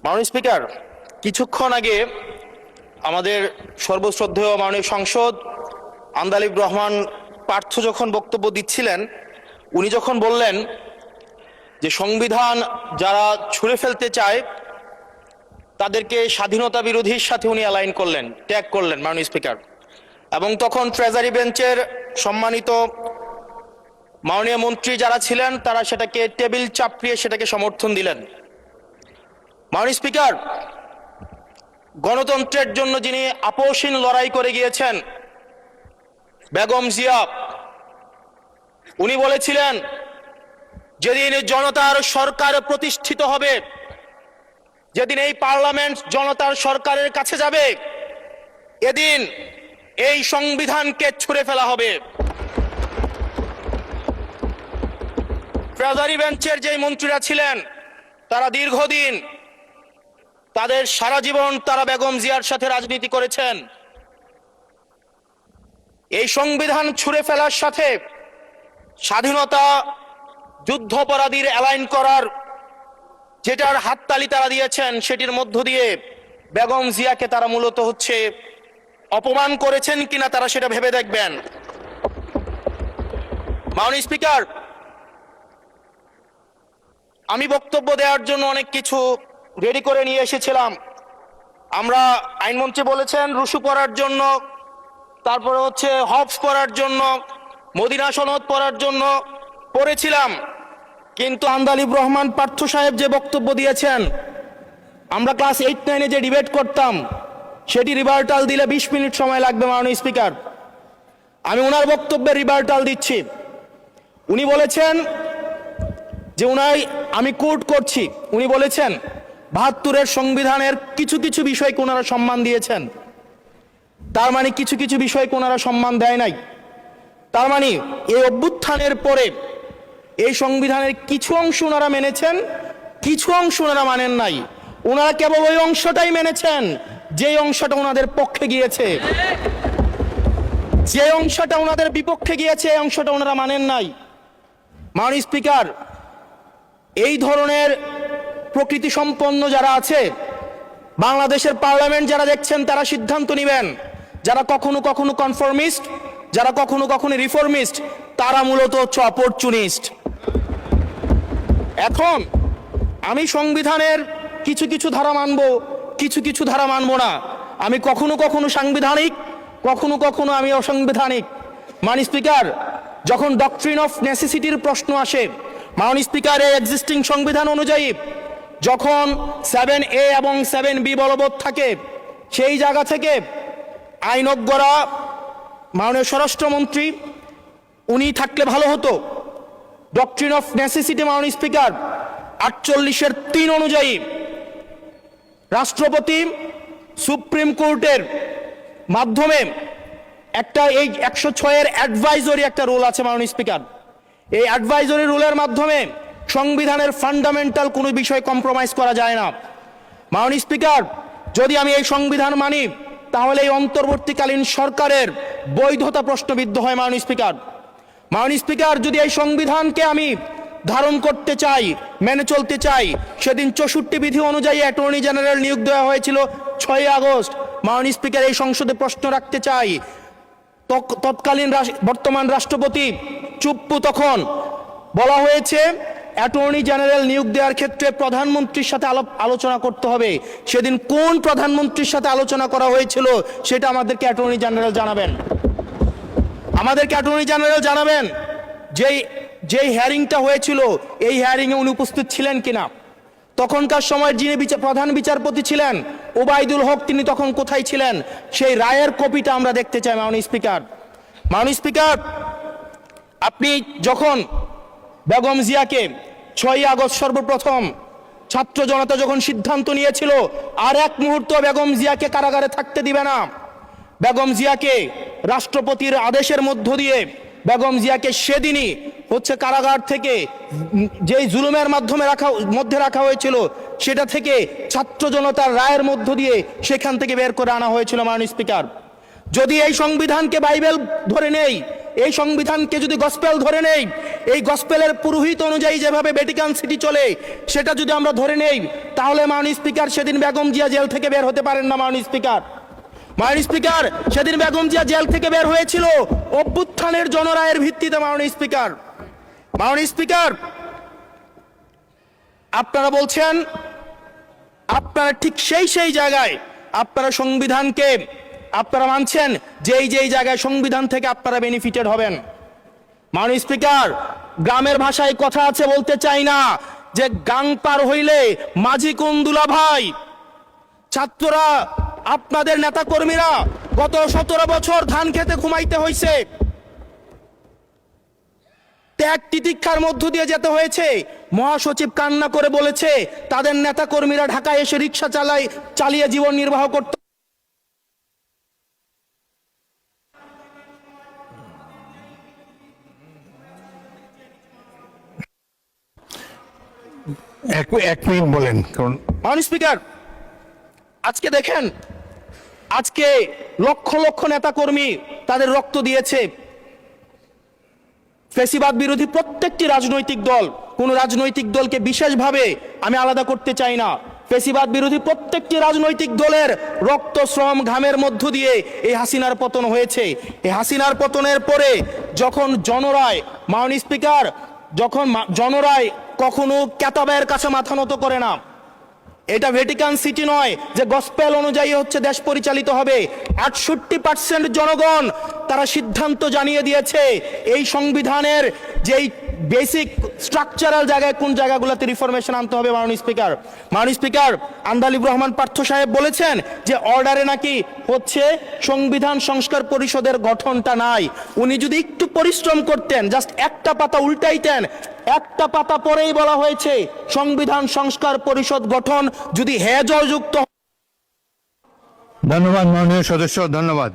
মাননীয় স্পিকার, কিছুক্ষণ আগে আমাদের সর্বশ্রদ্ধেয় মাননীয় সংসদ আন্দালিব রহমান পার্থ যখন বক্তব্য দিচ্ছিলেন, উনি যখন বললেন যে সংবিধান যারা ছুঁড়ে ফেলতে চায় তাদেরকে স্বাধীনতা বিরোধীর সাথে উনি অ্যালাইন করলেন, ট্যাগ করলেন মাননীয় স্পিকার। এবং তখন ট্রেজারি বেঞ্চের সম্মানিত মাননীয় মন্ত্রী যারা ছিলেন তারা সেটাকে টেবিল চাপড়িয়ে সেটাকে সমর্থন দিলেন। মাননীয় স্পিকার, গণতন্ত্রের জন্য যিনি আপোষহীন লড়াই করে গিয়েছেন বেগম জিয়া, উনি বলেছিলেন যেদিন জনতার সরকার প্রতিষ্ঠিত হবে, যেদিন এই পার্লামেন্ট জনতার সরকারের কাছে যাবে, এদিন এই সংবিধানকে ছুঁড়ে ফেলা হবে। ট্রেজারি বেঞ্চের যে মন্ত্রীরা ছিলেন তারা দীর্ঘদিন, তাদের সারা জীবন তারা বেগম জিয়ার সাথে রাজনীতি করেছেন। এই সংবিধান ছুঁড়ে ফেলার সাথে স্বাধীনতা যুদ্ধাপরাধীর অ্যালাইন করার যেটার হাততালি তারা দিয়েছেন, সেটির মধ্য দিয়ে বেগম জিয়াকে তারা মূলত অপমান করেছেন কিনা তারা সেটা ভেবে দেখবেন। মাননীয় স্পিকার, আমি বক্তব্য দেওয়ার জন্য অনেক কিছু রেডি করে নিয়ে এসেছিলাম। আমরা আইনমন্ত্রী বলেছেন রুশু পড়ার জন্য, তারপরে হবস পড়ার জন্য, মদিনা সনদ পড়ার জন্য পড়েছিলাম, কিন্তু আন্দালিব রহমান পার্থ সাহেব যে বক্তব্য দিয়েছেন, আমরা ক্লাস 8-9-এ যে ডিবেট করতাম সেটি রিভার্টাল দিলে 20 মিনিট সময় লাগবে। মাননীয় স্পিকার, আমি ওনার বক্তব্যে রিভার্টাল দিচ্ছি। উনি বলেছেন যে আমি কোট করছি, উনি বলেছেন 72-এর সংবিধানের কিছু কিছু বিষয়কে ওনারা সম্মান দিয়েছেন। তার মানে কিছু কিছু বিষয়কে ওনারা সম্মান দেয় নাই। তার মানে এই অভ্যুত্থানের পরে এই সংবিধানের কিছু অংশ ওনারা মেনেছেন, কিছু অংশ ওনারা মানেন নাই। ওনারা কেবল ওই অংশটাই মেনেছেন যে অংশটা ওনাদের পক্ষে গিয়েছে, যে অংশটা ওনাদের বিপক্ষে গিয়েছে এই অংশটা ওনারা মানেন নাই। মাননীয় স্পিকার, এই ধরনের প্রকৃতি সম্পন্ন যারা আছে বাংলাদেশের পার্লামেন্ট, যারা দেখছেন তারা সিদ্ধান্ত নেবেন। যারা কখনো কখনো কনফর্মিস্ট, যারা কখনো কখনো রিফর্মিস্ট, তারা মূলত অপরচুনিস্ট। এখন আমি সংবিধানের কিছু কিছু ধারা মানব, কিছু কিছু ধারা মানব না। আমি কখনো কখনো সাংবিধানিক, কখনো কখনো আমি অসাংবিধানিক। মাননীয় স্পিকার, যখন ডক্ট্রিন অফ নেসেসিটির প্রশ্ন আসে, মাননীয় স্পিকার, এই এক্সিস্টিং সংবিধান অনুযায়ী যখন 7A এবং 7B বলবৎ থাকে, সেই জায়গা থেকে আইনজ্ঞরা, মাননীয় স্বরাষ্ট্রমন্ত্রী উনি থাকলে ভালো হতো। ডক্ট্রিন অফ নেসেসিটি মাননীয় স্পিকার 48-এর 3 অনুযায়ী রাষ্ট্রপতি সুপ্রিম কোর্টের মাধ্যমে একটা এই 106-এর অ্যাডভাইজরি একটা রুল আছে মাননীয় স্পিকার। এই অ্যাডভাইজরি রুলের মাধ্যমে সংবিধানের ফান্ডামেন্টাল কোনো বিষয় কম্প্রোমাইজ করা যায় না। মাননীয় স্পিকার, যদি আমি এই সংবিধান মানি তাহলে এই অন্তর্বর্তীকালীন সরকারের বৈধতা প্রশ্নবিদ্ধ হয়। মাননীয় স্পিকার, মাননীয় স্পিকার, যদি এই সংবিধানকে আমি ধারণ করতে চাই, মেনে চলতে চাই, সেদিন 64 বিধি অনুযায়ী অ্যাটর্নি জেনারেল নিয়োগ দেওয়া হয়েছিল 6 আগস্ট। মাননীয় স্পিকার, এই সংসদে প্রশ্ন রাখতে চাই, তৎকালীন বর্তমান রাষ্ট্রপতি চুপ্পু, তখন বলা হয়েছে অ্যাটর্নি জেনারেল নিয়োগ দেওয়ার ক্ষেত্রে প্রধানমন্ত্রীর সাথে আলোচনা করতে হবে। সেদিন কোন প্রধানমন্ত্রীর সাথে আলোচনা করা হয়েছিল সেটা আমাদেরকে অ্যাটর্নি জেনারেল জানাবেন। আমাদেরকে অ্যাটর্নি জেনারেল জানাবেন যেই হিয়ারিংটা হয়েছিল এই হিয়ারিংয়ে উনি উপস্থিত ছিলেন কিনা। তখনকার সময় যিনি প্রধান বিচারপতি ছিলেন ওবায়দুল হক, তিনি তখন কোথায় ছিলেন, সেই রায়ের কপিটা আমরা দেখতে চাই। মাননীয় স্পিকার, মাননীয় স্পিকার, আপনি যখন বেগম জিয়াকে 6 আগস্ট সর্বপ্রথম ছাত্র জনতা যখন সিদ্ধান্ত নিয়েছিল আর এক মুহূর্ত বেগম জিয়াকে কারাগারে থাকতে দিবে না, বেগম জিয়াকে রাষ্ট্রপতির আদেশের মধ্য দিয়ে বেগম জিয়াকে সেদিনই কারাগার থেকে যেই জুলুমের মধ্যে রাখা হয়েছিল সেটা থেকে ছাত্র জনতার রায়ের মধ্য দিয়ে সেখান থেকে বের করে আনা হয়েছিল। মাননীয় স্পিকার, যদি এই সংবিধানকে বাইবেল ধরে নেই, এই সংবিধানকে যদি গসপেল ধরে নেই, এই গসপেলের পুরোহিত অনুযায়ী যেভাবে ভ্যাটিকান সিটি চলে সেটা যদি আমরা ধরে নেই, তাহলে মাননীয় স্পিকার সেদিন বেগম জিয়া জেল থেকে বের হতে পারেন না। মাননীয় স্পিকার সেদিন বেগম জিয়া জেল থেকে বের হয়েছিল অভ্যুত্থানের জনরায়ের ভিত্তিতে। মাননীয় স্পিকার আপনারা বলছেন, আপনারা ঠিক সেই জায়গায় আপনারা সংবিধানকে আপনারা মানছেন যেই জায়গায় সংবিধান থেকে আপনারা বেনিফিটেড হবেন। মাননীয় স্পিকার, গ্রামের ভাষায় কথা আছে, বলতে চাই না, যে গাং পার হইলে মাঝি কোন দুলা ভাই। ছাত্ররা, আপনাদের নেতা কর্মীরা গত 17 বছর ধান খেতে ঘুমাইতে হয়েছে, ত্যাগ তিতিক্ষার মধ্য দিয়ে যেতে হয়েছে। মহাসচিব কান্না করে বলেছে তাদের নেতা কর্মীরা ঢাকায় এসে রিক্সা চালিয়ে জীবন নির্বাহ করত। এক মিনিট বলেন। মাননীয় স্পিকার, আজকে দেখেন, আজকে লক্ষ লক্ষ নেতা কর্মী তাদের রক্ত দিয়েছে। ফ্যাসিবাদ বিরোধী প্রত্যেকটি রাজনৈতিক দল, কোন রাজনৈতিক দলকে বিশেষভাবে আমি আলাদা করতে চাই না, ফ্যাসিবাদ বিরোধী প্রত্যেকটি রাজনৈতিক দলের রক্ত শ্রম ঘামের মধ্য দিয়ে এই হাসিনার পতন হয়েছে। এই হাসিনার পতনের পরে যখন জনরায়, মাননীয় স্পিকার, যখন জনরায় কখনো কেতাবের কাছে মাথা নত করে না। এটা ভ্যাটিকান সিটি নয় যে গসপেল অনুযায়ী হচ্ছে দেশ পরিচালিত হবে। 68% জনগণ তারা সিদ্ধান্ত জানিয়ে দিয়েছে এই সংবিধানের যেই বেসিক স্ট্রাকচারাল জায়গায় কোন জায়গাগুলোতে রিফরমেশন আনতে হবে। মাননীয় স্পিকার আন্দালিব রহমান পার্থ সাহেব বলেছেন যে অর্ডারে নাকি হচ্ছে সংবিধান সংস্কার পরিষদের গঠনটা নাই। উনি যদি একটু পরিশ্রম করতেন, জাস্ট একটা পাতা উল্টাইতেন, একটা পাতা পরেই বলা হয়েছে সংবিধান সংস্কার পরিষদ গঠন যদি জয়যুক্ত। ধন্যবাদ মাননীয় সদস্য, ধন্যবাদ।